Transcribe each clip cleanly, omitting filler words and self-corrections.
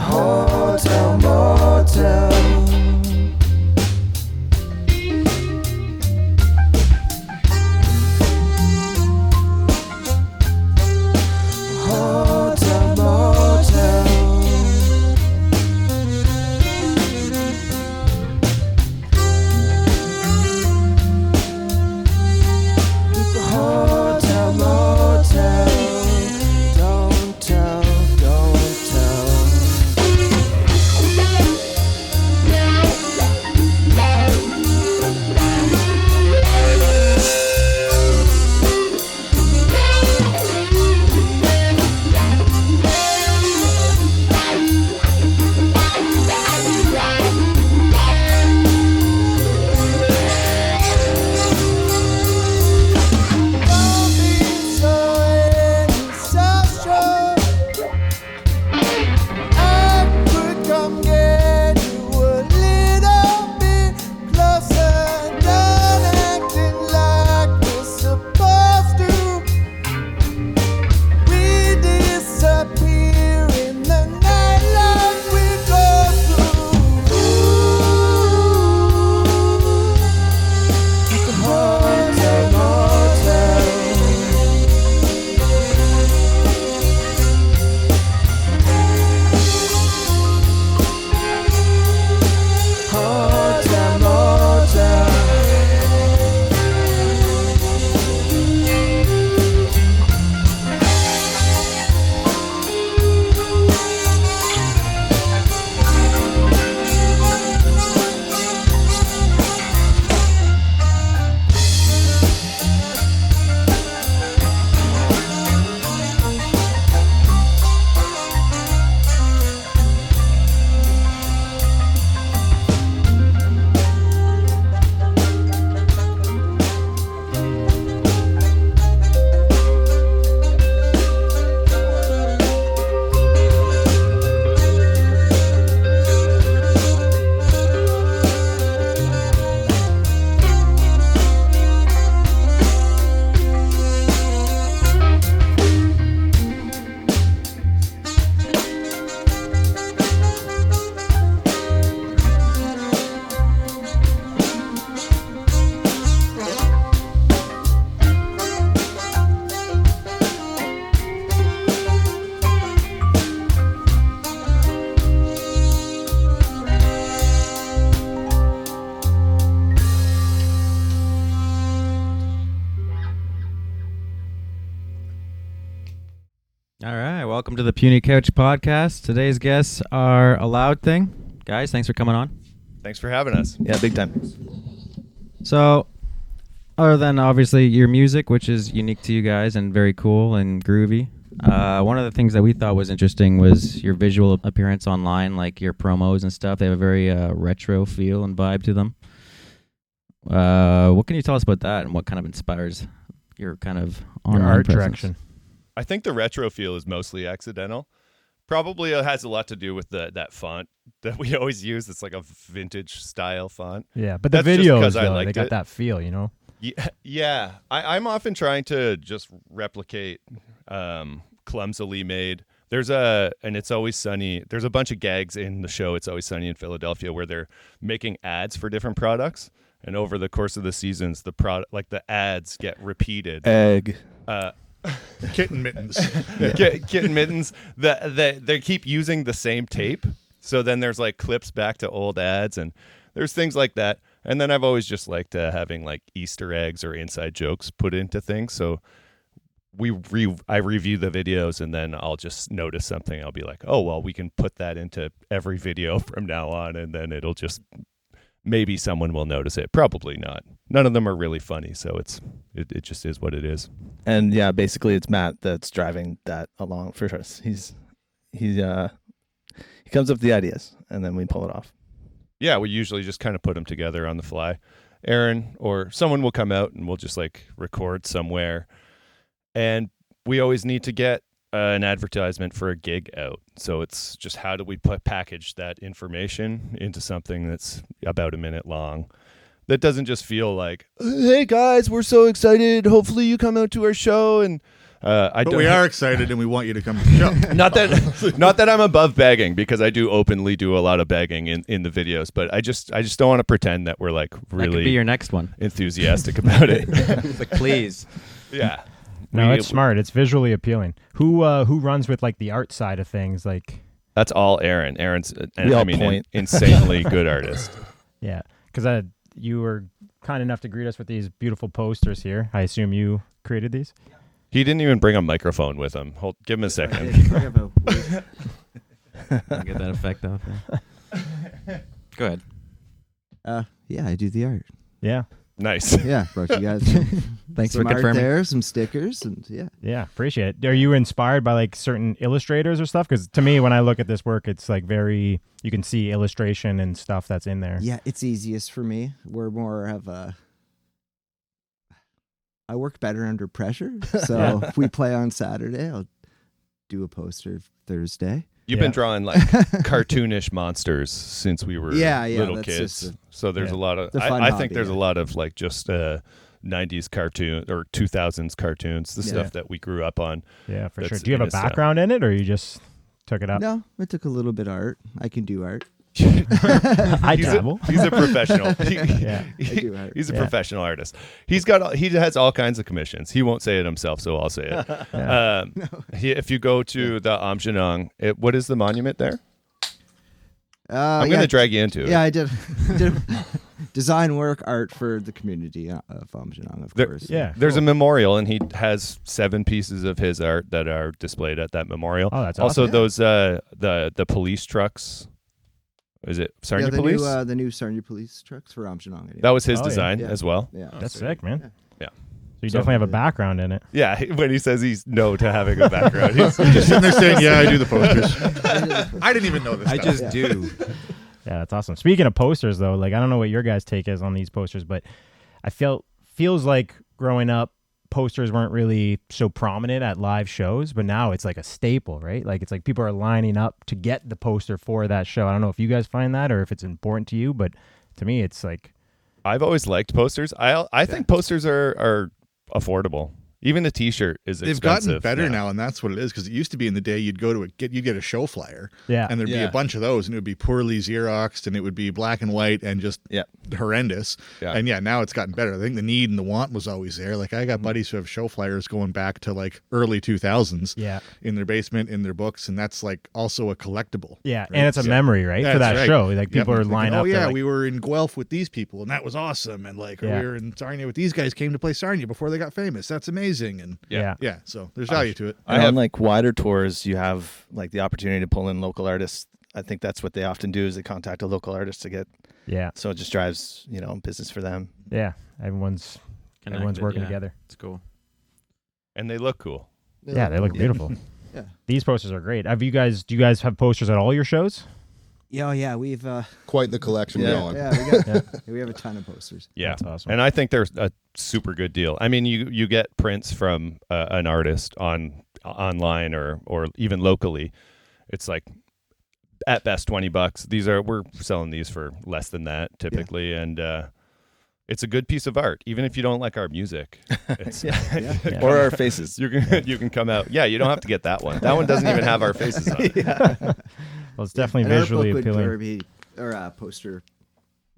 hotel motel. Hotel motel. Hotel motel. Don't tell, don't tell. Don't be so insecure. I could come get you a little bit closer. Not acting like we're supposed to. We disappear in the night like we go through. Hotel motel. Hotel motel. All right, welcome to the Puny Couch podcast. Today's guests are A Loud Thing. Guys, thanks for coming on. Thanks for having us. Yeah, big time. So, other than obviously your music, which is unique to you guys and very cool and groovy, one of the things that we thought was interesting was your visual appearance online, like your promos and stuff. They have a very retro feel and vibe to them. What can you tell us about that and what kind of inspires your kind of online art presence? direction? I think the retro feel is mostly accidental. Probably it has a lot to do with that font that we always use. It's like a vintage style font. Yeah, but the That's just videos, 'cause I though, liked they got it. that feel, you know? Yeah. I'm often trying to just replicate clumsily made. And It's Always Sunny. There's a bunch of gags in the show It's Always Sunny in Philadelphia where they're making ads for different products. And over the course of the seasons, the ads get repeated. Egg. Kitten mittens. Kitten mittens. They keep using the same tape. So then there's like clips back to old ads and there's things like that. And then I've always just liked having like Easter eggs or inside jokes put into things. So I review the videos and then I'll just notice something. I'll be like, oh, well, we can put that into every video from now on. And then it'll just, maybe someone will notice it. Probably not. None of them are really funny. So it just is what it is. And yeah, basically it's Matt that's driving that along for us. He comes up with the ideas and then we pull it off. Yeah, we usually just kind of put them together on the fly. Aaron or someone will come out and we'll just like record somewhere. And we always need to get an advertisement for a gig out. So it's just how do we package that information into something that's about a minute long that doesn't just feel like, hey guys, we're so excited. Hopefully you come out to our show and But we are excited, and we want you to come to the show. Not that I'm above begging, because I do openly do a lot of begging in the videos, but I just don't want to pretend that we're like That could really be your next one. enthusiastic about it. It's like, please. Yeah. No, it's smart. It's visually appealing. Who runs with like the art side of things? Like That's all Aaron. Aaron's We all an point. insanely good artist. yeah, because you were kind enough to greet us with these beautiful posters here. I assume you created these. He didn't even bring a microphone with him. Give him a second. I'll get that effect off there. Go ahead. Yeah, I do the art. Yeah, Nice. Yeah, brought you guys Thanks some for art confirming. there, some stickers, and yeah, appreciate it. Are you inspired by like certain illustrators or stuff? Because to me, when I look at this work, it's like very, you can see illustration and stuff that's in there. yeah, it's easiest for me. We're more of a. I work better under pressure, so if we play on Saturday, I'll do a poster Thursday. You've been drawing like cartoonish monsters since we were little that's kids. just So there's a lot of, it's a fun I think hobby, there's a yeah. lot of like just 90s cartoon or 2000s cartoons, the stuff that we grew up on. Yeah, for sure. That's Do you have a in his, background in it, or you just took it up? No, I took a little bit of art. I can do art. I dabble. He's a professional. Yeah. I do art. He's a Yeah. professional artist. He has all kinds of commissions. He won't say it himself, so I'll say it. Yeah. If you go to the Amjanong, what is the monument there? I'm yeah, going to drag you into it. Yeah, I did design work, art for the community of Amjanong, of course. Yeah. There's cool. a memorial, and he has 7 pieces of his art that are displayed at that memorial. Oh, that's also awesome. those the police trucks. Is it Sarnia Yeah, the Police? new the new Sarnia police trucks for Amjanong. Anyway. That was his Oh, yeah. design Yeah. as well. Yeah, That's sick, man. Yeah. So you definitely have a background in it. Yeah, when he says he's no to having a background, he's Just sitting there saying, "Yeah, I do the posters." I didn't even know this. I stuff. just do. Yeah, that's awesome. Speaking of posters, though, like I don't know what your guys' take is on these posters, but I feels like growing up, posters weren't really so prominent at live shows, but now it's like a staple, right? Like it's like people are lining up to get the poster for that show. I don't know if you guys find that or if it's important to you, but to me, it's like I've always liked posters. I think posters are affordable. Even a T-shirt is They've expensive. gotten better now, and that's what it is. Because it used to be in the day, you'd go to you'd get a show flyer, yeah, and there'd be a bunch of those, and it would be poorly Xeroxed, and it would be black and white, and just horrendous. Yeah. And now it's gotten better. I think the need and the want was always there. Like I got buddies who have show flyers going back to like early 2000s, yeah, in their basement, in their books, and that's like also a collectible. yeah, right? and it's a memory, right, for That's that right. show. Like Yep. people are Thinking, lining up. Oh yeah, they're like, we were in Guelph with these people, and that was awesome. And like, or Yeah. we were in Sarnia with these guys, came to play Sarnia before they got famous. That's amazing. And yeah. so there's value to it. And on like wider tours, you have like the opportunity to pull in local artists. I think that's what they often do is they contact a local artist to get. Yeah. So it just drives business for them. Yeah. Everyone's Connected, working yeah. together. It's cool. and they look cool. Yeah, they look beautiful. Yeah. These posters are great. Do you guys have posters at all your shows? Yeah, we've Quite the collection going. we have a ton of posters. Yeah, That's awesome. And I think there's a super good deal. I mean, you get prints from an artist online or even locally. It's like at best $20. We're selling these for less than that typically, and it's a good piece of art. Even if you don't like our music, it's, Or our faces. you can come out. Yeah, you don't have to get that one. That one doesn't even have our faces on it. Well, it's definitely And visually our book appealing. would be, or a poster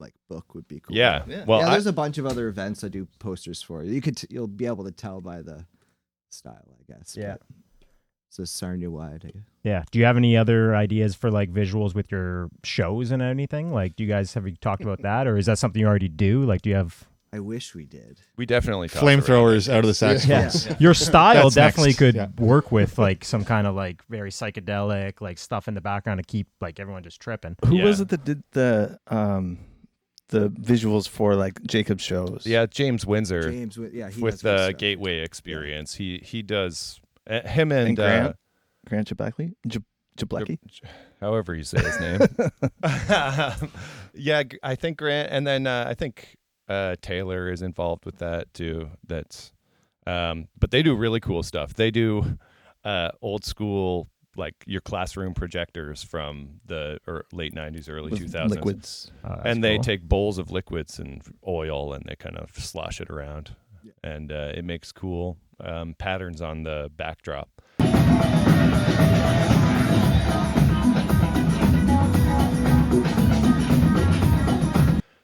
like book would be cool. Yeah. Well, yeah, there's a bunch of other events I do posters for. You'll be able to tell by the style, I guess. Yeah. but it's a Sarnia wide. I guess. Yeah. Do you have any other ideas for like visuals with your shows and anything? Like, have you talked about that, or is that something you already do? Like, do you have? I wish we did. we definitely talked around Flamethrowers out of the saxophones. Yeah. Your style That's definitely next. could Yeah. work with like some kind of like very psychedelic like stuff in the background to keep like everyone just tripping. Who Yeah. was it that did the visuals for like Jacob's shows? Yeah, James Windsor James, he with does the good stuff. Gateway Experience. He does him And and Grant Jablackley? Jablacki? however you say his name. Yeah, I think Grant, and then I think Taylor is involved with that too. But they do really cool stuff. They do old school, like your classroom projectors from the late 90s, early With 2000s. liquids. And they take bowls of liquids and oil and they kind of slosh it around. and it makes cool patterns on the backdrop.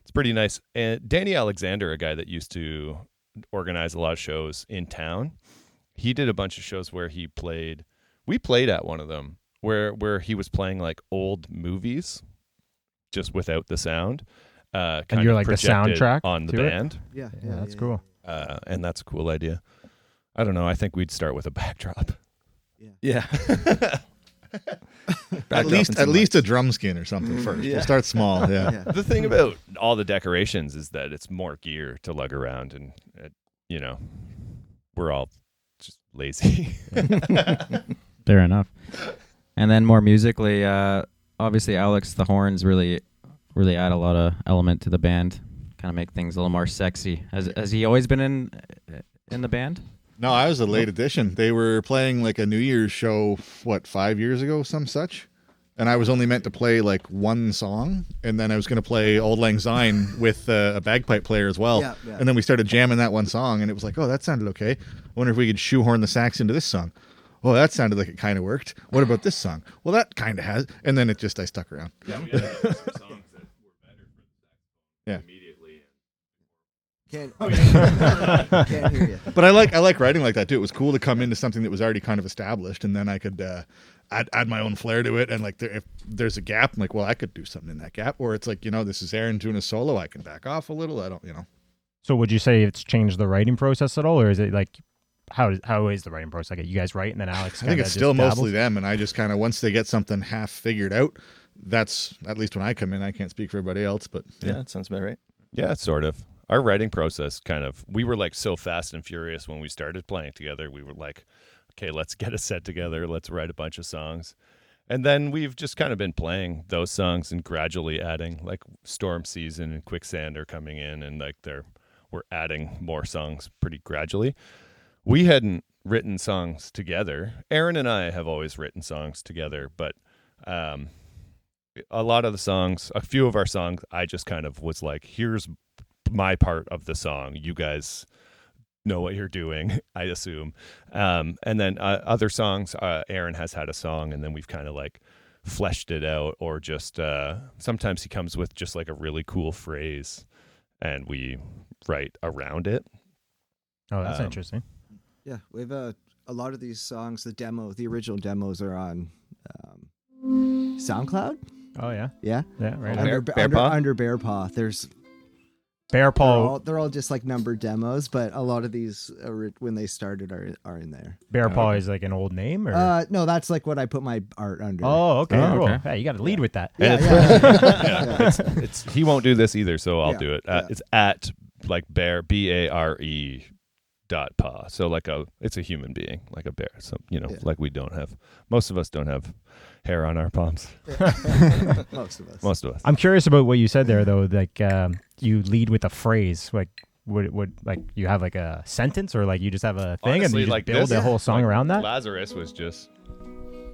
It's pretty nice. And Danny Alexander, a guy that used to organize a lot of shows in town, he did a bunch of shows where we played at one of them where he was playing like old movies just without the sound. And you're like the soundtrack on the to it? band. Yeah, that's cool. And that's a cool idea. I don't know. I think we'd start with a backdrop. Yeah. At least a drum skin or something first. Yeah. We'll start small. Yeah. The thing about all the decorations is that it's more gear to lug around, and we're all just lazy. Fair enough. And then more musically, obviously Alex, the horns really add a lot of element to the band, kind of make things a little more sexy. Has he always been in the band? No, I was a late addition. They were playing like a New Year's show, 5 years ago, some such. And I was only meant to play like one song, and then I was going to play Auld Lang Syne with a bagpipe player as well. Yeah. And then we started jamming that one song, and it was like, oh, that sounded okay. I wonder if we could shoehorn the sax into this song. Oh, that sounded like it kind of worked. What about this song? Well, that kind of has. And then I stuck around. Yeah, we had some songs that were better for the saxophone immediately. Can't hear you. But I like writing like that too. It was cool to come into something that was already kind of established, and then I could add my own flair to it. And like if there's a gap, I'm like, well, I could do something in that gap. Or it's like, this is Aaron doing a solo. I can back off a little. I don't. So would you say it's changed the writing process at all, or is it like how is the writing process? Like you guys write and then Alex? I think it's still mostly them, and I just kind of once they get something half figured out. That's at least when I come in. I can't speak for everybody else, but Yeah, that sounds about right. Yeah, sort of. Our writing process we were like so fast and furious when we started playing together. We were like, okay, let's get a set together. Let's write a bunch of songs. And then we've just kind of been playing those songs and gradually adding, like Storm Season and Quicksand are coming in, and like we're adding more songs pretty gradually. We hadn't written songs together. Aaron and I have always written songs together, but a lot of the songs, a few of our songs, I just kind of was like, here's my part of the song. You guys know what you're doing, I assume. And then other songs, Aaron has had a song, and then we've kind of like fleshed it out, or just sometimes he comes with just like a really cool phrase, and we write around it. Oh, that's interesting. Yeah, we have a lot of these songs. The original demos are on SoundCloud. Oh yeah, Yeah, right. under Bear Paw. There's Bear Paw. They're all just like numbered demos, but a lot of these when they started are in there. Bear Paw is like an old name, or no, that's like what I put my art under. oh, okay, Oh, cool. okay. Hey, you got to lead with that. It's he won't do this either, so I'll do it. Yeah. It's at like bear BARE .paw. So like it's a human being, like a bear. So like most of us don't have hair on our palms. Most of us. I'm curious about what you said there, though. Like you lead with a phrase. Like would like you have like a sentence, or like you just have a thing, Honestly, and you like just build this, a whole song like around that. Lazarus was just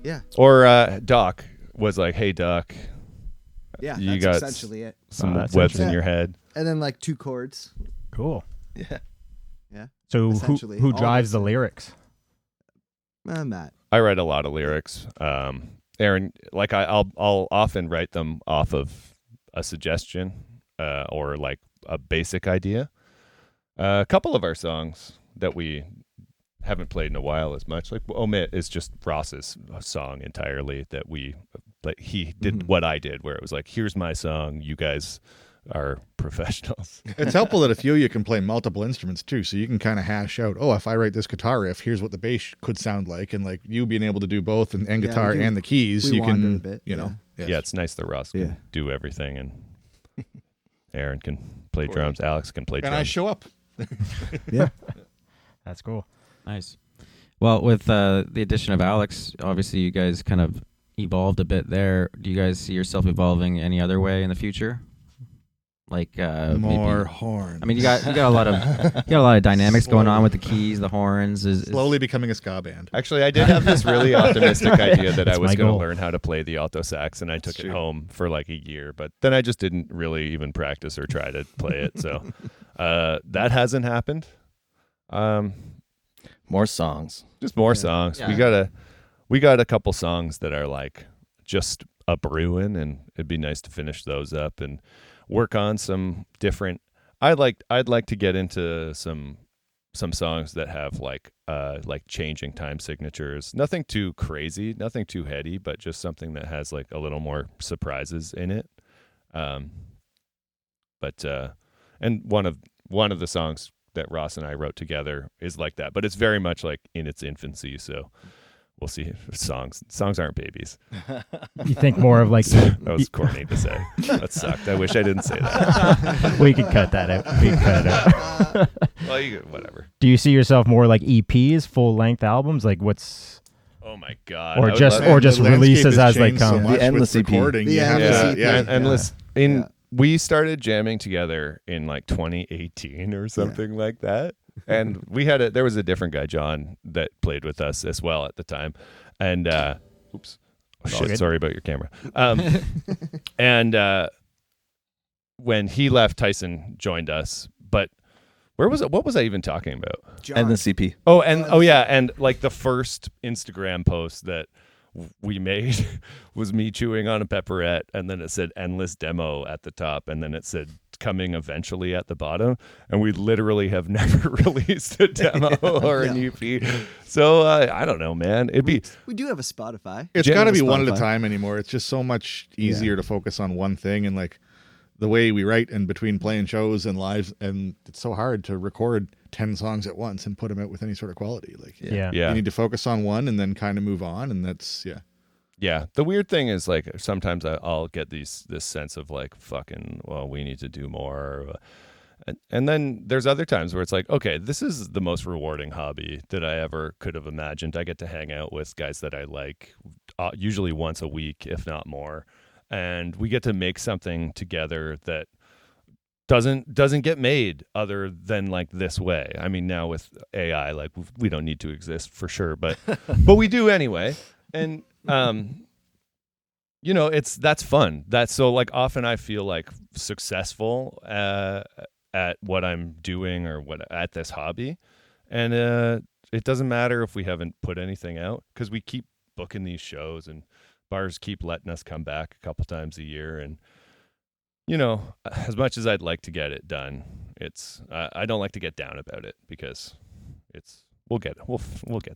Yeah. Or Doc was like, hey Doc, Yeah, you that's got essentially it. some that's webs in interesting. your head. And then like 2 chords. Cool. Yeah. So Essentially, who all drives this- the lyrics? Matt. I write a lot of lyrics. Aaron, like I'll often write them off of a suggestion or like a basic idea. A couple of our songs that we haven't played in a while as much, like Omit, is just Ross's song entirely. That he did what I did, where it was like, here's my song, you guys are professionals. it's helpful that a few of you can play multiple instruments too, so you can kind of hash out, oh, if I write this guitar riff, here's what the bass could sound like, and like you being able to do both and guitar we do. and the keys, We you wander can a bit, Yes. Yeah, it's nice that Ross can Yeah. do everything, and Aaron can play drums, Alex can play and drums. I show up. Yeah. That's cool. Nice. Well, with the addition of Alex, obviously you guys kind of evolved a bit there. Do you guys see yourself evolving any other way in the future? Like More maybe, horns. I mean, you got a lot of dynamics going on with the keys, the horns. Slowly becoming a ska band. Actually, I did have this really optimistic idea that I That's was my going to goal. learn how to play the alto sax, and I took it home for like a year, but then I just didn't really even practice or try to play it. So that hasn't happened. More songs. Just more songs. Yeah. We got a couple songs that are like just a brewing, and it'd be nice to finish those up and work on some different. I'd like to get into some songs that have like changing time signatures. Nothing too crazy, nothing too heady, but just something that has like a little more surprises in it. And one of the songs that Ross and I wrote together is like that, but it's very much like in its infancy. So we'll see. Songs aren't babies. You think more of like That was corny to say. That sucked. I wish I didn't say that. we could cut that out. We could cut it out. Well, whatever. Do you see yourself more like EPs, full length albums? Like what's Oh my god. or I would just love- or just The landscape releases has as they changed so come? much The endless with EP. recording. The You have endless to- EP. yeah. endless. We started jamming together in like 2018 or something like that. And there was a different guy, John, that played with us as well at the time. And oops. Oh, all shit, good. sorry about your camera. And when he left, Tyson joined us. But where was it? What was I even talking about? John. Endless EP. And like the first Instagram post that we made was me chewing on a pepperette, and then it said endless demo at the top, and then it said coming eventually at the bottom, and we literally have never released a demo or an EP. So I don't know, man. We do have a Spotify. It's Jam got to is be one at a Spotify. time anymore. It's just so much easier to focus on one thing, and like the way we write and between playing shows and lives, and it's so hard to record 10 songs at once and put them out with any sort of quality. Like Yeah. yeah. you need to focus on one and then kind of move on, and that's Yeah, the weird thing is like sometimes I'll get this sense of like fucking, well, we need to do more, and then there's other times where it's like, okay, this is the most rewarding hobby that I ever could have imagined. I get to hang out with guys that I like, usually once a week, if not more, and we get to make something together that doesn't get made other than like this way. I mean, now with AI, like we don't need to exist for sure, but we do anyway, and. That's fun. That's so like often I feel like successful at what I'm doing or at this hobby, and it doesn't matter if we haven't put anything out because we keep booking these shows and bars keep letting us come back a couple times a year, and as much as I'd like to get it done, it's I don't like to get down about it because we'll get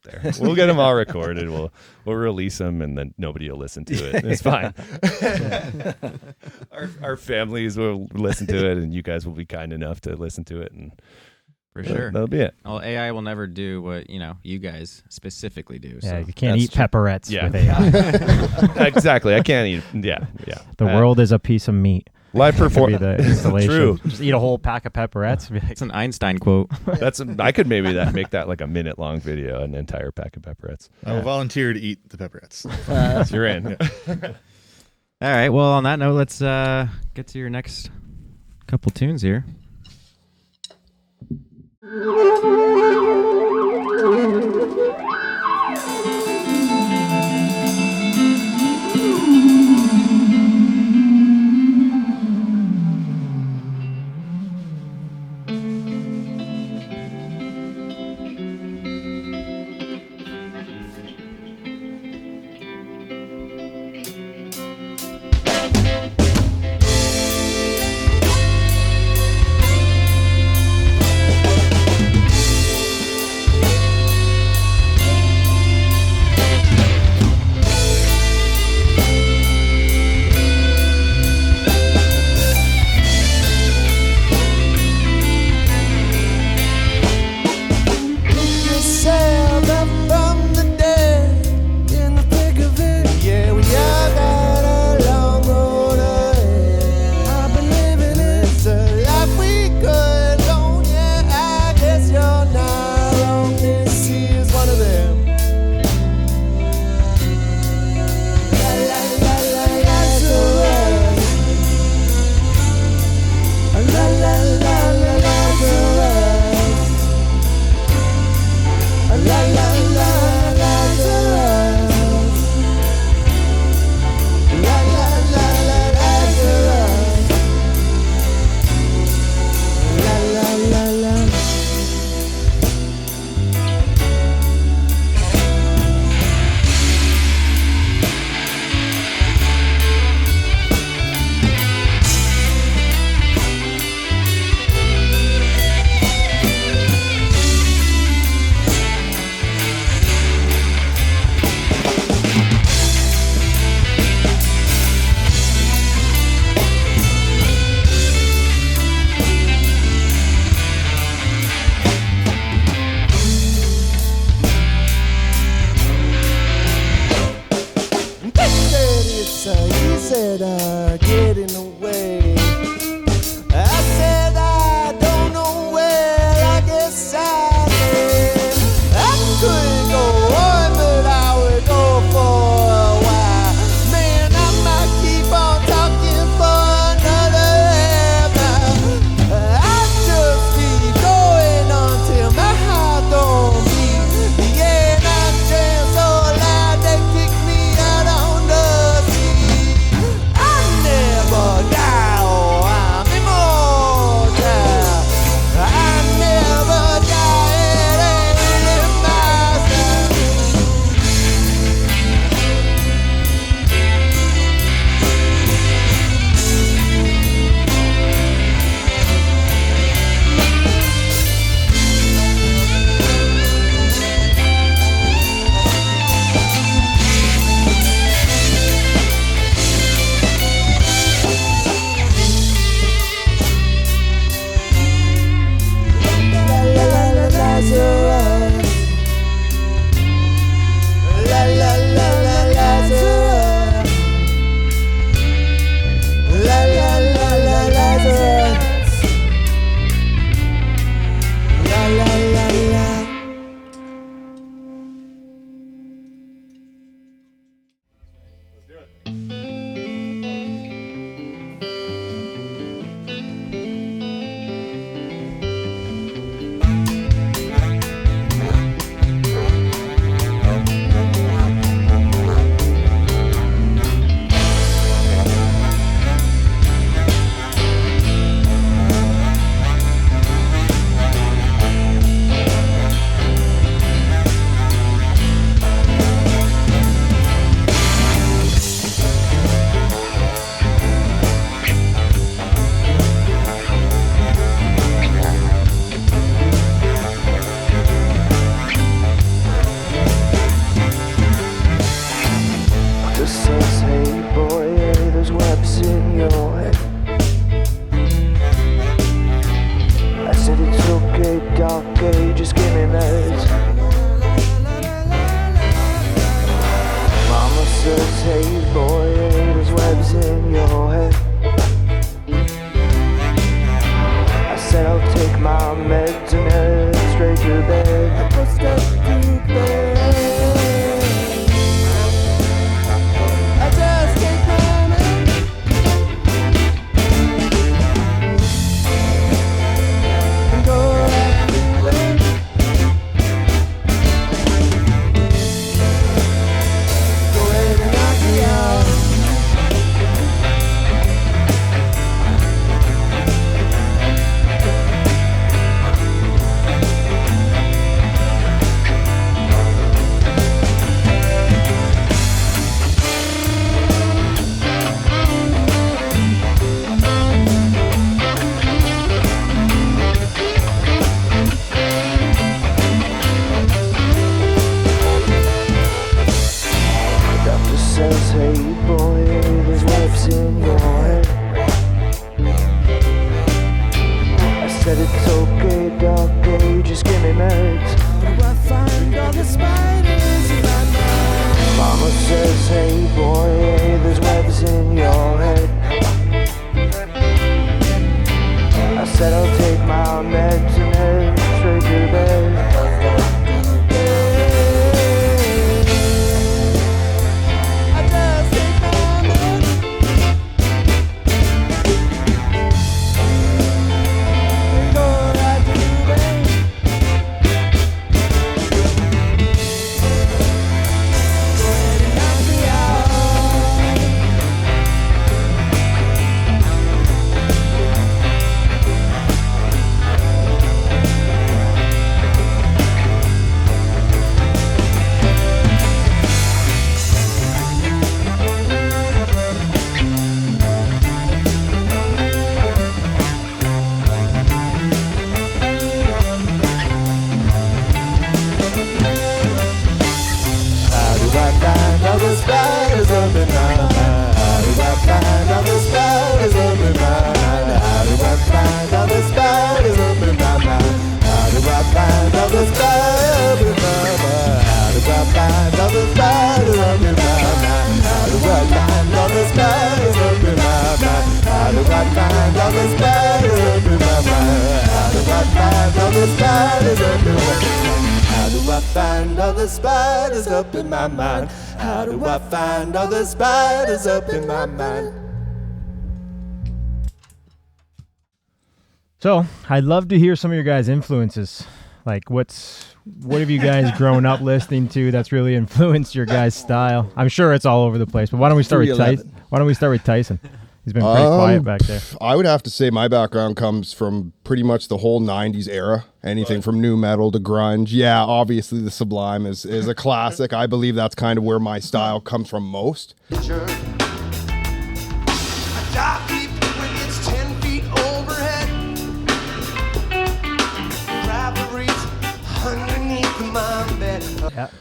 there. We'll get them all recorded. We'll release them, and then nobody will listen to it. It's fine. our families will listen to it, and you guys will be kind enough to listen to it, and For sure. that'll be it. Well, AI will never do what you guys specifically do. Yeah, So you can't that's eat true. pepperettes Yeah. with AI. Exactly. I can't eat. Yeah. The world is a piece of meat. Live Could be performance. the installation. True. Just eat a whole pack of pepperettes. Be like, it's an Einstein quote. I could maybe make that like a minute-long video, an entire pack of pepperettes. I will volunteer to eat the pepperettes. You're in. All right. Well, on that note, let's get to your next couple tunes here. that are getting away. I said I don't know where, I guess I did. I couldn't go on, but I would go for a while. Man, I might keep on talking for another half hour. I just keep going until my heart don't beat. Yeah, and I'm jamming so loud they kick me out on the street. I never die, oh, I'm immortal. I never die, it ain't in my style. La la la la Lazarus. La la la la Lazarus. La la la la. Just says, hey boy, hey, there's webs in your head. I said it's okay, doc, hey, just give me meds. Mama says, hey boy, hey, there's webs in your head. I said I'll take my meds and head straight to bed. I go straight to bed. I just can't come in. find all the spiders up in my mind? How do I find all the spiders up in my mind? So I'd love to hear some of your guys' influences. Like, what have you guys grown up listening to that's really influenced your guys' style? I'm sure it's all over the place, but why don't we start with Tyson? Why don't we start with Tyson? He's been pretty quiet back there. I would have to say my background comes from pretty much the whole 90s era. Anything from nu metal to grunge. Yeah, obviously the Sublime is a classic. I believe that's kind of where my style comes from most.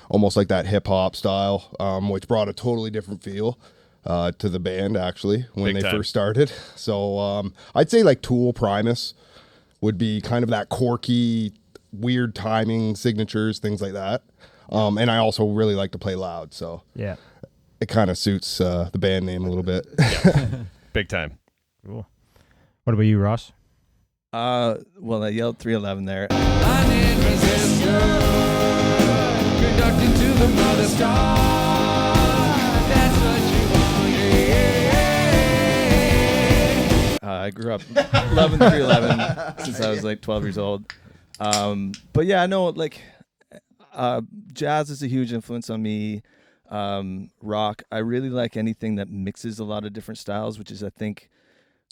Almost like that hip hop style, which brought a totally different feel to the band actually when they first started. So I'd say like Tool, Primus would be kind of that quirky, weird timing signatures, things like that. And I also really like to play loud, so yeah, it kind of suits the band name a little bit. Big time. Cool. What about you, Ross? Well, I yelled 311 there. Conducting to the mother star. That's what you want. I grew up loving 311 since I was like 12 years old. But yeah, I know like jazz is a huge influence on me. Rock. I really like anything that mixes a lot of different styles, which is I think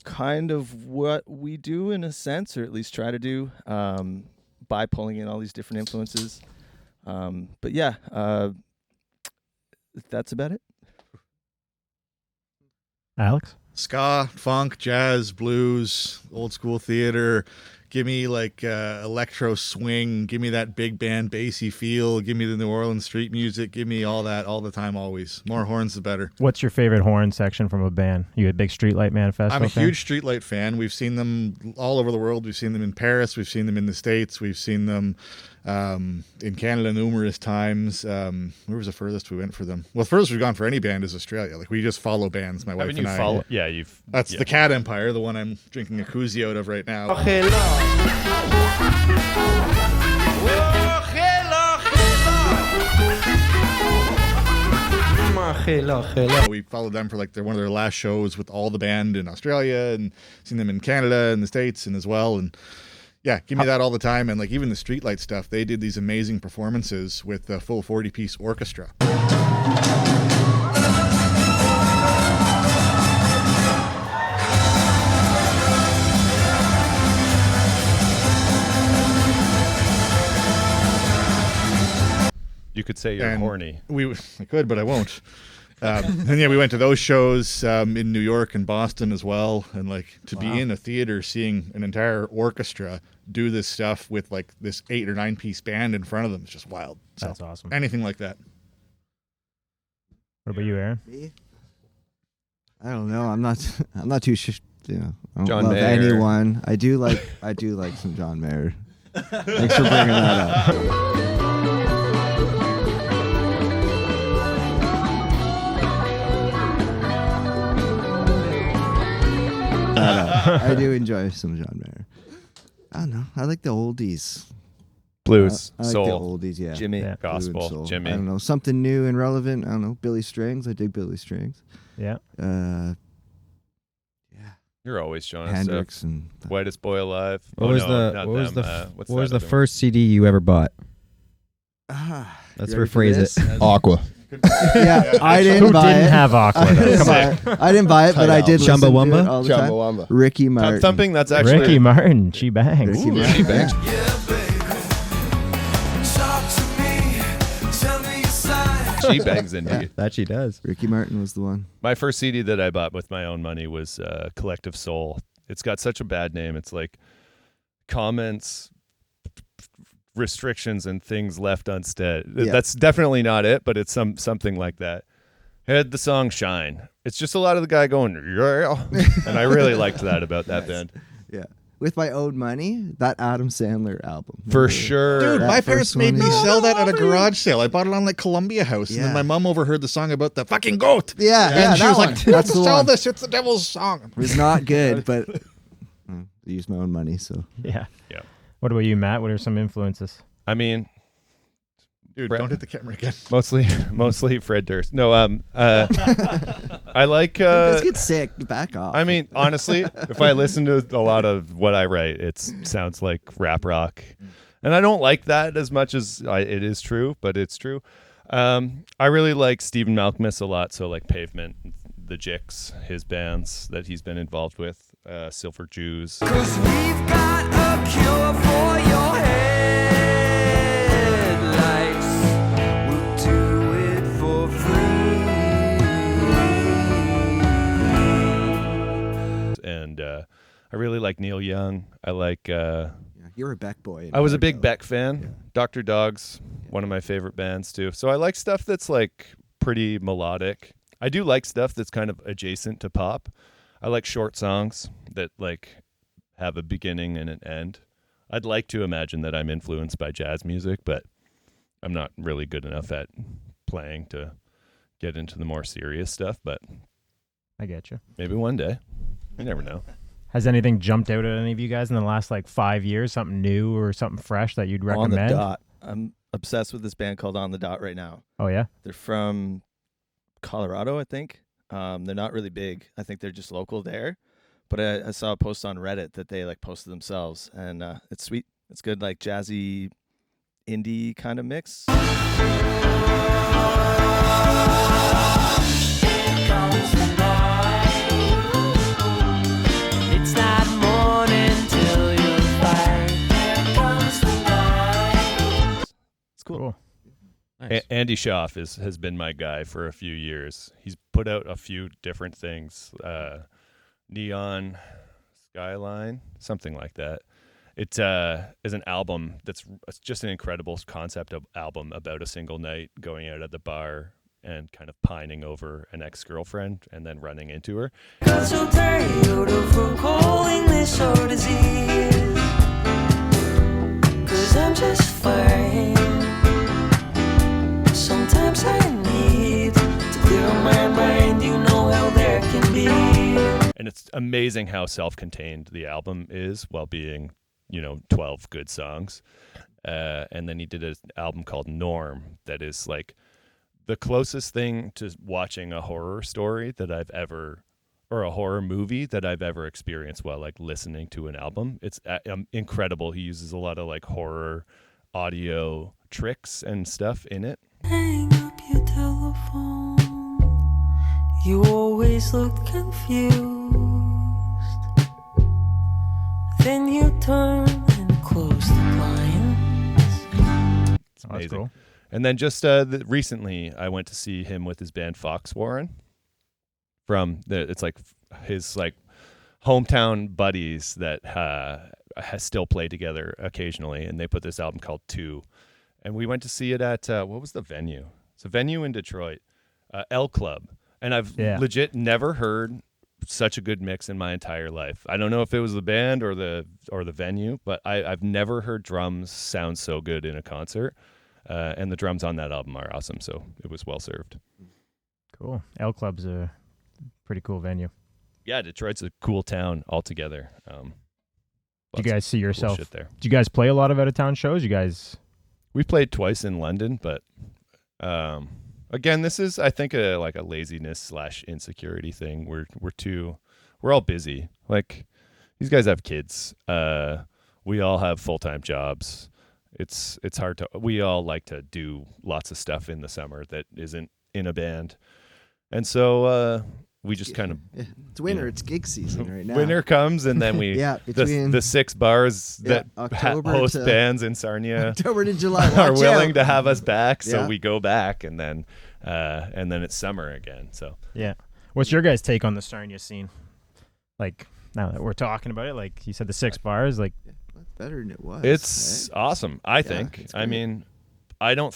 kind of what we do in a sense, or at least try to do, by pulling in all these different influences. But yeah, that's about it. Alex? Ska, funk, jazz, blues, old school theater. Give me like electro swing. Give me that big band bassy feel. Give me the New Orleans street music. Give me all that all the time, always. More horns, the better. What's your favorite horn section from a band? You a big Streetlight Manifesto I'm a fan? huge Streetlight fan. We've seen them all over the world. We've seen them in Paris. We've seen them in the States. We've seen them in Canada numerous times. Where was the furthest we went for them? Well, the furthest we've gone for any band is Australia. Like we just follow bands, my wife and I. Yeah, you've. That's the Cat Empire, the one I'm drinking a koozie out of right now. We followed them for like one of their last shows with all the band in Australia, and seen them in Canada and the States and as well. And yeah, give me that all the time. And like even the Streetlight stuff, they did these amazing performances with a full 40-piece orchestra. You could say you're horny. I could, but I won't. And yeah, we went to those shows in New York and Boston as well. And like to be in a theater seeing an entire orchestra do this stuff with like this 8 or 9 piece band in front of them is just wild. So that's awesome. Anything like that. What about you, Aaron? Me? I don't know. I'm not too I don't John love Mayer. anyone. I do like some John Mayer. Thanks for bringing that up. I do enjoy some John Mayer. I don't know. I like the oldies. Blues, I like soul, the oldies, yeah. Jimmy. Yeah. gospel, Soul. Jimmy. I don't know. Something new and relevant. I don't know. Billy Strings. I dig Billy Strings. Yeah. Yeah. You're always showing us Hendrix stuff. and Whitest Boy Alive. What was What's what was that the other first CD you ever bought? Let's You ready for rephrase this? it. Aqua. Yeah, I Who didn't buy didn't it. have Aqua? though? Come on. I didn't buy it, but I did listen to Chumbawamba? it all the time. Chumbawamba. Ricky Martin. Thumping, that's actually Ricky Martin, she bangs. Ricky Ooh, Martin. she bangs. She bangs indeed. That she does. Ricky Martin was the one. My first CD that I bought with my own money was Collective Soul. It's got such a bad name. It's like comments, restrictions, and things left unsaid. Yeah. That's definitely not it, but it's something like that. It had the song Shine. It's just a lot of the guy going, yeah. And I really liked that about that band. Yeah. With my own money, that Adam Sandler album. For sure. Dude, That my first parents made one me is- sell that at a garage sale. I bought it on like Columbia House, and Yeah. then my mom overheard the song about the fucking goat. Yeah, and yeah, she that was one. like, "You have That's to the sell one. this. It's the devil's song." It was not good, but I used my own money, so. Yeah. Yeah. What about you, Matt? What are some influences? I mean, Dude, don't hit the camera again. Mostly Fred Durst. No, I like. Let's get sick. Back off. I mean, honestly, if I listen to a lot of what I write, it sounds like rap rock, and I don't like that as much as it is true, but it's true. I really like Stephen Malkmus a lot, so like Pavement, the Jicks, his bands that he's been involved with, Silver Jews. 'Cause we've got a cure for your headlights. We'll do it for free. And I really like Neil Young. I like. You're a Beck boy. I was a big Beck fan. Yeah. Dr. Dog's one of my favorite bands too. So I like stuff that's like pretty melodic. I do like stuff that's kind of adjacent to pop. I like short songs that like have a beginning and an end. I'd like to imagine that I'm influenced by jazz music, but I'm not really good enough at playing to get into the more serious stuff, but I get you. Maybe one day. You never know. Has anything jumped out at any of you guys in the last like 5 years? Something new or something fresh that you'd recommend? On the Dot. I'm obsessed with this band called On the Dot right now. Oh yeah, they're from Colorado, I think. They're not really big. I think they're just local there. But I saw a post on Reddit that they like posted themselves, and it's sweet. It's good, like jazzy, indie kind of mix. Cool. Nice. Andy Schaaf has been my guy for a few years. He's put out a few different things. Neon Skyline, something like that. It is an album it's just an incredible concept of album about a single night going out at the bar and kind of pining over an ex-girlfriend and then running into her. Got so tired of calling this our disease, 'cause I'm just fine. Sometimes I need to clear my mind, you know how there can be. And it's amazing how self-contained the album is while being, 12 good songs. And then he did an album called Norm that is like the closest thing to watching a horror story that I've ever, or a horror movie that I've ever experienced while like listening to an album. It's incredible. He uses a lot of like horror audio tricks and stuff in it. Hang up your telephone. You always look confused. Then you turn and close the blinds. It's amazing. Cool. And then just recently, I went to see him with his band Fox Warren. It's like his like hometown buddies that still play together occasionally, and they put this album called 2. And we went to see it at, what was the venue? It's a venue in Detroit, L Club. And I've legit never heard such a good mix in my entire life. I don't know if it was the band or the venue, but I've never heard drums sound so good in a concert. And the drums on that album are awesome, so it was well served. Cool. L Club's a pretty cool venue. Yeah, Detroit's a cool town altogether. Do you guys see yourself? Cool shit there. Do you guys play a lot of out-of-town shows? You guys... We played twice in London, but again, this is, I think, a laziness / insecurity thing. We're all busy. Like, these guys have kids. We all have full-time jobs. It's hard to. We all like to do lots of stuff in the summer that isn't in a band, and so we just kind of. It's winter. It's gig season right now. Winter comes, and then we the 6 bars that host bands in Sarnia October to July are willing to have us back, so we go back, and then it's summer again. So what's your guys' take on the Sarnia scene? Like now that we're talking about it, like you said, the 6 bars, like better than it was. It's awesome. I think. I mean, I don't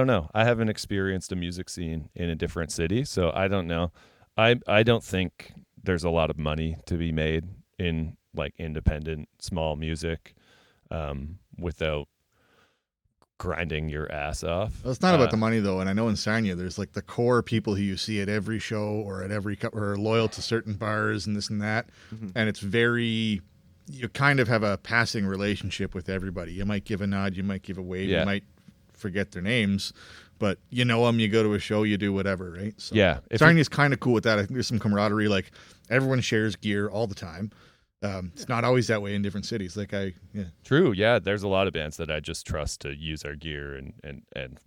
know. I haven't experienced a music scene in a different city, so I don't know. I don't think there's a lot of money to be made in like independent small music without grinding your ass off. Well, it's not about the money though, and I know in Sarnia there's like the core people who you see at every show or at every or are loyal to certain bars and this and that, and it's very. You kind of have a passing relationship with everybody. You might give a nod, you might give a wave, you might forget their names, but you know them, you go to a show, you do whatever, right? So Yeah. Sarnia's kind of cool with that. I think there's some camaraderie. Like everyone shares gear all the time. It's not always that way in different cities. Like True. Yeah. There's a lot of bands that I just trust to use our gear and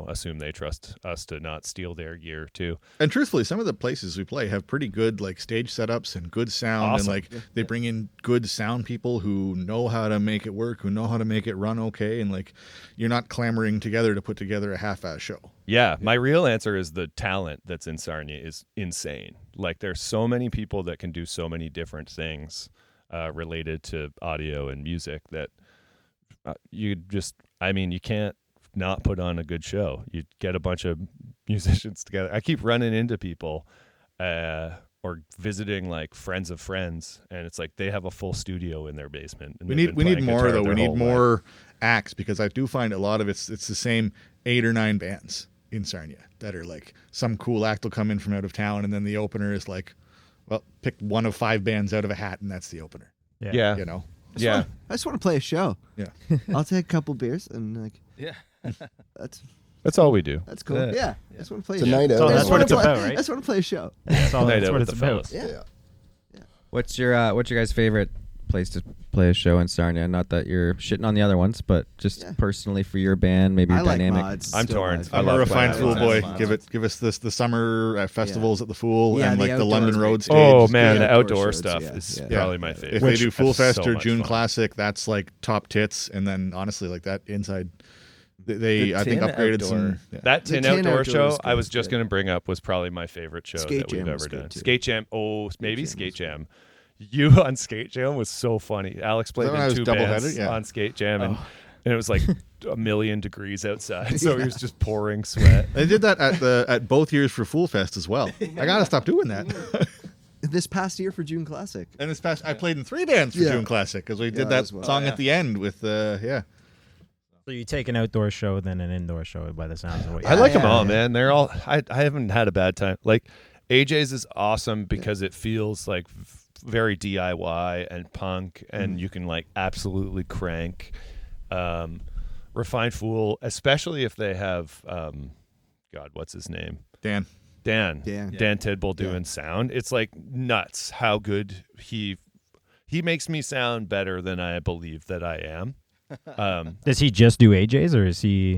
assume they trust us to not steal their gear too. And truthfully, some of the places we play have pretty good like stage setups and good sound. Awesome. And like they bring in good sound people who know how to make it work, who know how to make it run okay. And like you're not clamoring together to put together a half-ass show. Yeah. My real answer is the talent that's in Sarnia is insane. Like there's so many people that can do so many different things related to audio and music that you can't not put on a good show. You get a bunch of musicians together. I keep running into people or visiting like friends of friends, and it's like they have a full studio in their basement. And We need more though. We need more acts, because I do find a lot of it's the same 8 or 9 bands in Sarnia that are like some cool act will come in from out of town, and then the opener is like, well, pick one of 5 bands out of a hat, and that's the opener. Yeah. You know. Yeah. I just want to play a show. Yeah. I'll take a couple beers and like. Yeah. That's all we do. That's cool. Yeah. I just want to play It's a a show. night out. So that's what it's about, I right? just want to play a show. That's all. Night That's out what with it's the about. fellas. Yeah. What's your guys' favorite place to play a show in Sarnia? Not that you're shitting on the other ones, but just personally for your band, maybe I your like dynamic. mods. I'm still torn. mods. I I'm love a refined playing fool with boy. mods. Give us the summer festivals at the Fool Yeah, and the like the outdoors, London right. Road stage. Oh is man, good. the outdoor outdoor shows, stuff yeah, is yeah. probably my favorite. If they do Fool is Fest so or much June fun. Classic, that's like top tits. And then honestly, like that inside, they I think Tin upgraded outdoor. some. Yeah. That The Tin Tin Outdoor Outdoor show was I was good, just yeah. going to bring up was probably my favorite show Skate that we've Jam was ever good, done. too. Skate Jam. Oh, maybe Jam Skate was Jam. You on Skate Jam was so funny. Alex played when I in was 2 double-headed? bands Yeah. on Skate Jam, and it was like a million degrees outside, so he was just pouring sweat. They did that at both years for Fool Fest as well. I gotta stop doing that. This past year for June Classic. And this past, I played in 3 bands for Yeah. June Classic because we Yeah, did that as well. song Oh, at the end with So you take an outdoor show than an indoor show by the sounds of what you I like them yeah, all, yeah. man. They're all. I haven't had a bad time. Like AJ's is awesome because it feels like very DIY and punk, and you can like absolutely crank. Refined Fool, especially if they have, God, what's his name? Dan. Dan Dan. Tidball doing sound. It's like nuts how good he makes me sound better than I believe that I am. Does he just do AJs, or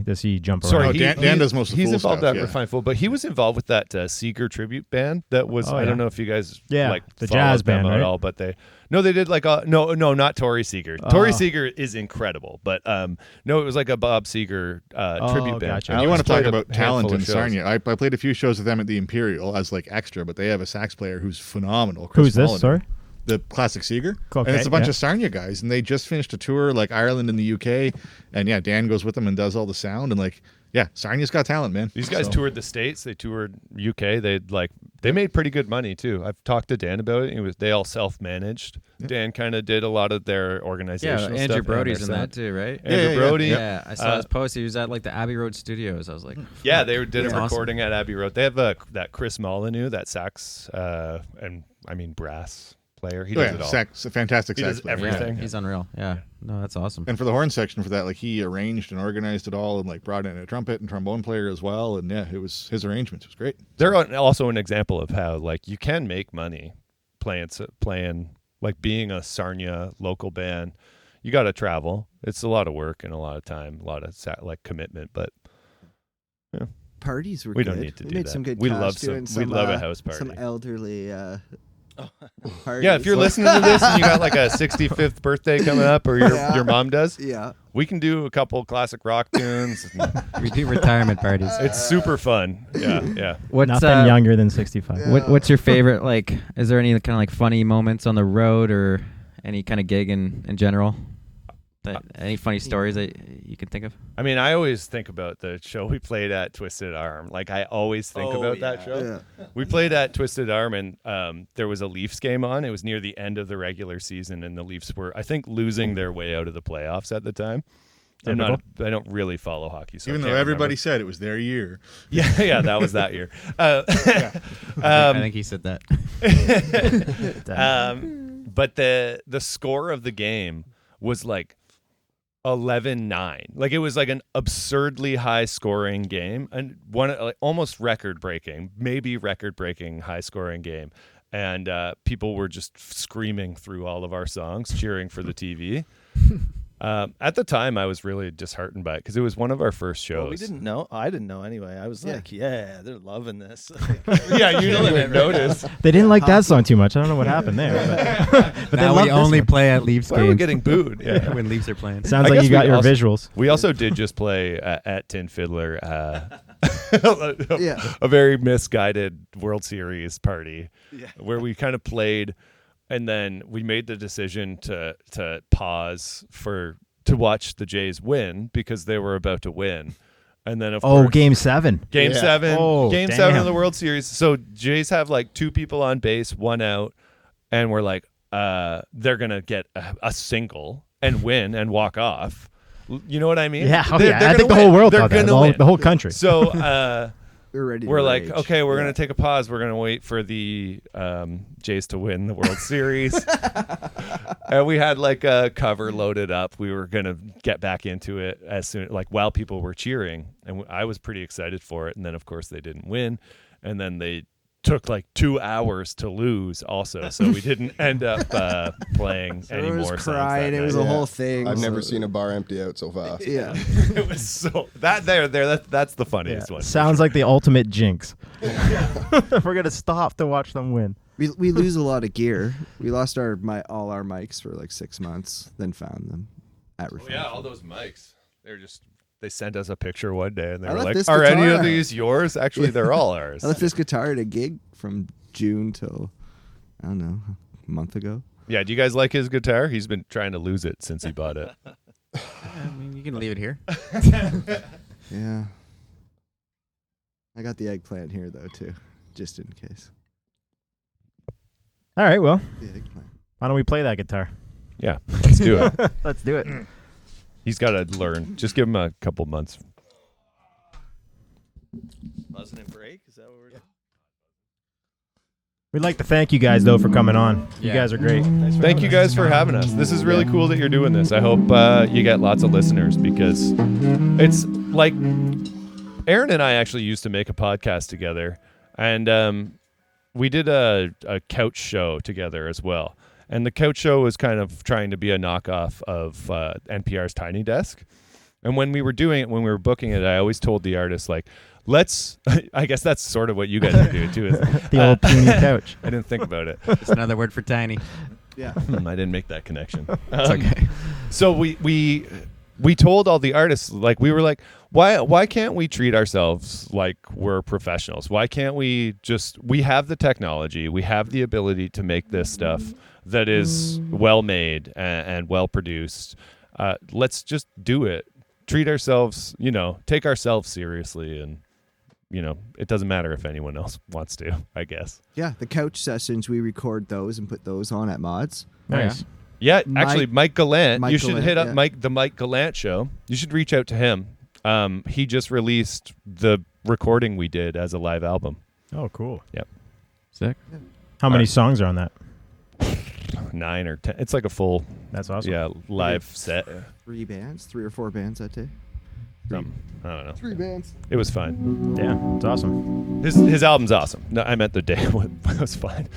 does he jump around? Sorry, Oh, Dan does most of the he's Fool involved stuff, at yeah. Refined Fool, but he was involved with that Seeger tribute band that was. Oh, I yeah. don't know if you guys Yeah, the followed jazz them band, at right? all, but they did like a no, not Tori Seeger. Tori Seeger is incredible, but no, it was like a Bob Seeger tribute band. gotcha. And you Alex want to talk played a about talent handful in of shows. Sarnia. I played a few shows with them at the Imperial as like extra, but they have a sax player who's phenomenal. Chris Who's this? Mulligan. Sorry. The classic Seeger. Okay, And it's a bunch yeah. of Sarnia guys, and they just finished a tour like Ireland and the UK. And yeah, Dan goes with them and does all the sound. And like, yeah, Sarnia's got talent, man. These guys So- toured the States. They toured UK. They made pretty good money too. I've talked to Dan about it. They all self-managed. Dan kind of did a lot of their organizational stuff. Andrew and Brody's their in sound. that too, right? Andrew Brody. Yeah, I saw his post. He was at like the Abbey Road Studios. I was like, Yeah, they did a That's awesome. recording at Abbey Road. They have that Chris Molyneux, that sax and brass player. He Oh, does yeah, it all. sax, a fantastic He sax does player. everything. yeah, he's unreal. Yeah, no, that's awesome. And for the horn section for that, like he arranged and organized it all and like brought in a trumpet and trombone player as well. And yeah, it was his arrangements. It was great. They're also an example of how like you can make money playing like being a Sarnia local band. You got to travel. It's a lot of work and a lot of time, a lot of like commitment, but Parties were We good. don't need to we do made that. some good We cash love doing we love a house Some party. elderly parties. Yeah, if you're listening to this and you got like a 65th birthday coming up, or your mom does, Yeah. we can do a couple classic rock tunes. We do retirement parties. It's super fun. Yeah. What's Nothing younger than 65. What's your favorite? Like, is there any kind of like funny moments on the road, or any kind of gig in general? Any funny stories that you can think of? I mean, I always think about the show we played at Twisted Arm. Like, I always think about that show. Yeah. We played at Twisted Arm, and there was a Leafs game on. It was near the end of the regular season, and the Leafs were, I think, losing their way out of the playoffs at the time. I don't really follow hockey, so Even I though can't everybody remember. said it was their year. Yeah, that was that year. I think he said that. But the score of the game was like 11-9. Like it was like an absurdly high scoring game, and one like almost record breaking high scoring game. And people were just screaming through all of our songs, cheering for the TV. At the time, I was really disheartened by it because it was one of our first shows. Well, we didn't know. I didn't know anyway. I was like, yeah, they're loving this. Yeah, you didn't even notice. They didn't like that song too much. I don't know what happened there. But now we only play at Leafs Why games. are we getting booed? Yeah. When Leafs are playing. Sounds I like guess you got we your also- visuals. We also did just play at Tin Fiddler, Yeah. a very misguided World Series party where we kind of played, and then we made the decision to pause to watch the Jays win because they were about to win. And then, of course, Game 7. Game 7. Oh, Game damn. 7 of the World Series. So Jays have like 2 people on base, 1 out, and we're like, they're going to get a single and win and walk off. You know what I mean? Yeah, They're I gonna think the win. whole world They're thought that. gonna win. The whole country. So We're ready. we're to like, rage. okay, we're Yeah. going to take a pause. We're going to wait for the Jays to win the World Series. And we had like a cover loaded up. We were going to get back into it as soon, like while people were cheering. And I was pretty excited for it. And then, of course, they didn't win. And then they took like 2 hours to lose also. So we didn't end up playing any Everyone more was songs crying. that It was night. a whole thing. I've never so- seen a bar empty out so fast. Yeah. It was so that's the funniest one. Sounds like the ultimate jinx. We're going to stop to watch them win. We lose a lot of gear. We lost all our mics for like 6 months, then found them at Refine. Yeah, all those mics. They sent us a picture one day and they I were left like, this "Are any of guitar." these yours?" Actually, they're all ours. I left this guitar at a gig from June till I don't know, a month ago. Yeah, do you guys like his guitar? He's been trying to lose it since he bought it. I mean, you can leave it here. Yeah. I got the eggplant here though too, just in case. All right, well, The eggplant. why don't we play that guitar? Yeah, let's do it. Let's do it. He's got to learn. Just give him a couple months. Buzzing and break? Is that what we're doing? We'd like to thank you guys, though, for coming on. You Yeah. guys are great. Thank you guys for having us. This is really cool that you're doing this. I hope you get lots of listeners because it's like Aaron and I actually used to make a podcast together, and we did a couch show together as well. And the couch show was kind of trying to be a knockoff of NPR's Tiny Desk. And when we were doing it, when we were booking it, I always told the artist, like, I guess that's sort of what you guys are doing too. The old puny couch. I didn't think about it. It's another word for tiny. Yeah. I didn't make that connection. It's okay. So we told all the artists, like, we were like, why can't we treat ourselves like we're professionals? Why can't we we have the technology, we have the ability to make this stuff that is well made and well produced. Let's just do it. Treat ourselves, take ourselves seriously, and it doesn't matter if anyone else wants to, I guess. Yeah, the couch sessions, we record those and put those on at Mods. Nice. Yeah, actually, Mike Gallant. Mike You should Gallant, hit up yeah. the Mike Gallant show. You should reach out to him. He just released the recording we did as a live album. Oh, cool. Sick. How many songs are on that? 9 or 10. It's like a full, That's awesome. live set. 3 or 4 bands that day. I don't know. 3 bands. It was fun. Yeah, it's awesome. His album's awesome. No, I meant the day was fine.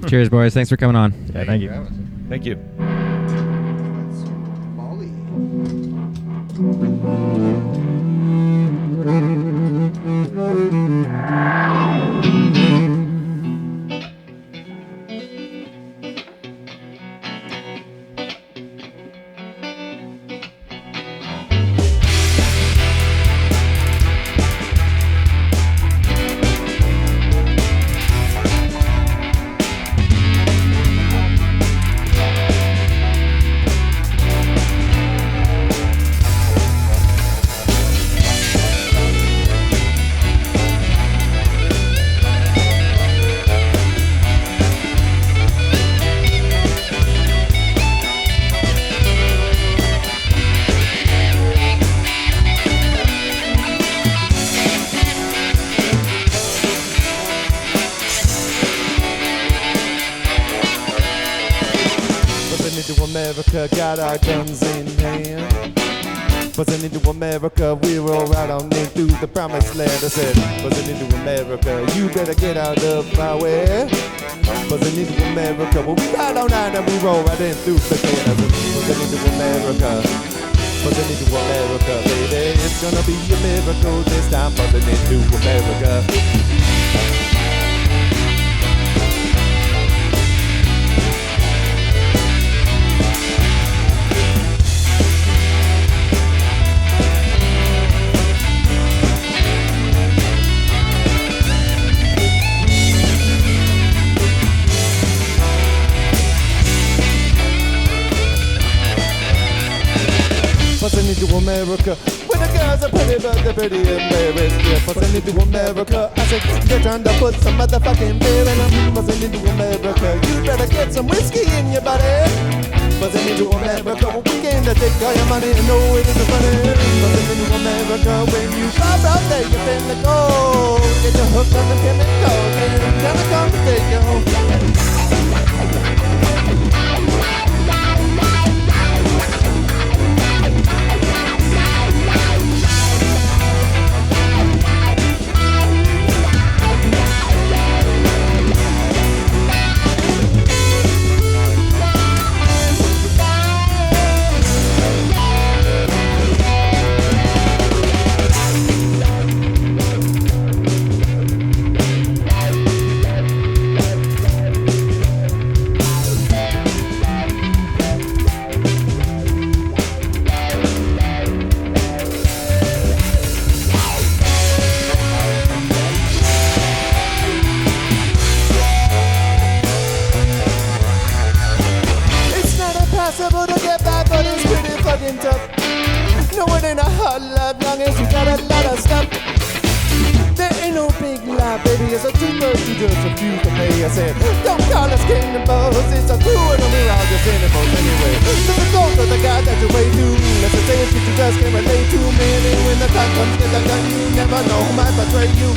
Cheers, boys. Thanks for coming on. Yeah, thank you. Thank you. Molly. America, got our guns in hand. Buzzing into America, we roll right on in through the promised land. I said, buzzing into America, you better get out of my way. Buzzing into America, well, we ride on out and we roll right in through the land. I said, buzzing into America, buzzing into America, baby. It's gonna be a miracle this time, buzzing into America. Buzzing into America, when the girls are pretty but they're pretty embarrassed. Yeah, buzzing into America, I said they're trying to put some motherfucking beer in them. Buzzing into America, you better get some whiskey in your body. Buzzing into America, we came to take all your money and know it isn't funny. Buzzing into America, when you pop out there, you finna go. Get your hook on the chemicals and gonna come to take you home. No, it ain't a hard life long as you got a lot of stuff. There ain't no big lie, baby, it's a two-bird, you just refuse to pay. I said, don't call us cannibals, it's a crew and we're all just animals anyway. So the ghost of the guy that you're way too. Let's just say it's what you just can't relate to, man. And when the time comes to the gun, you never know who might betray you.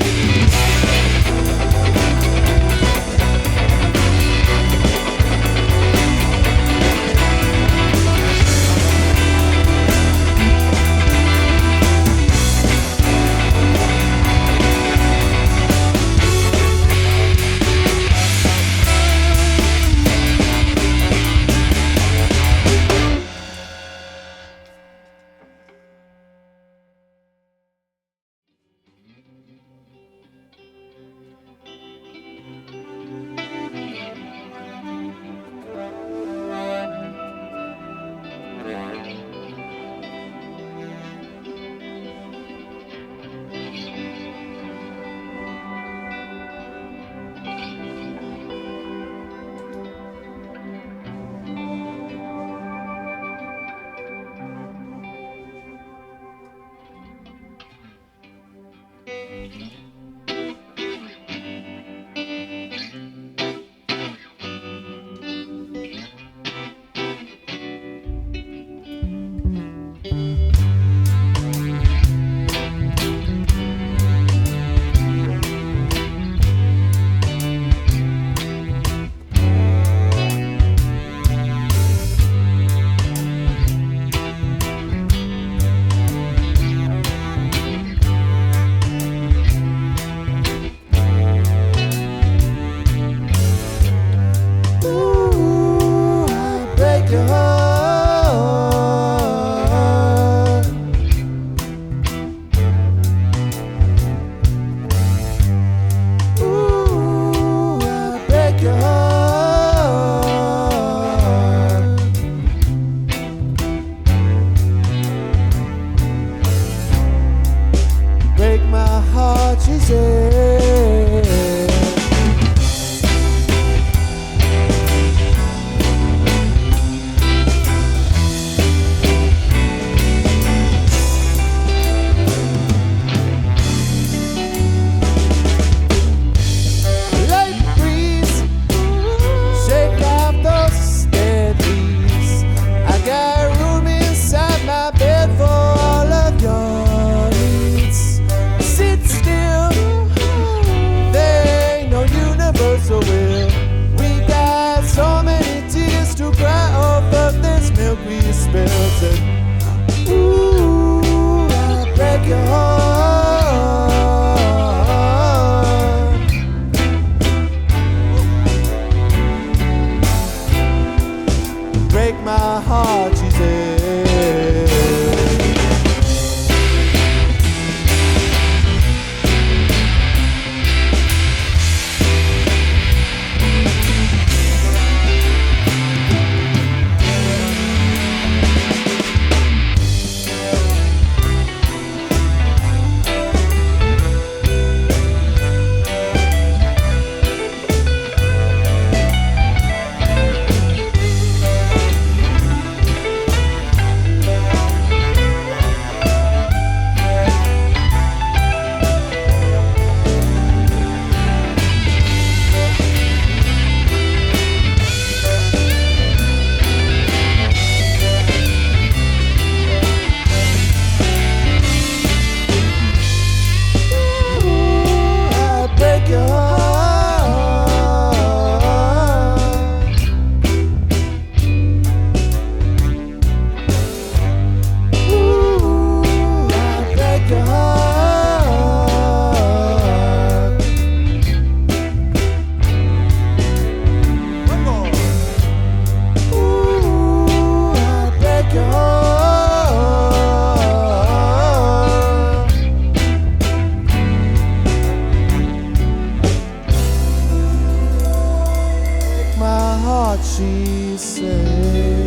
my heart, she said. She said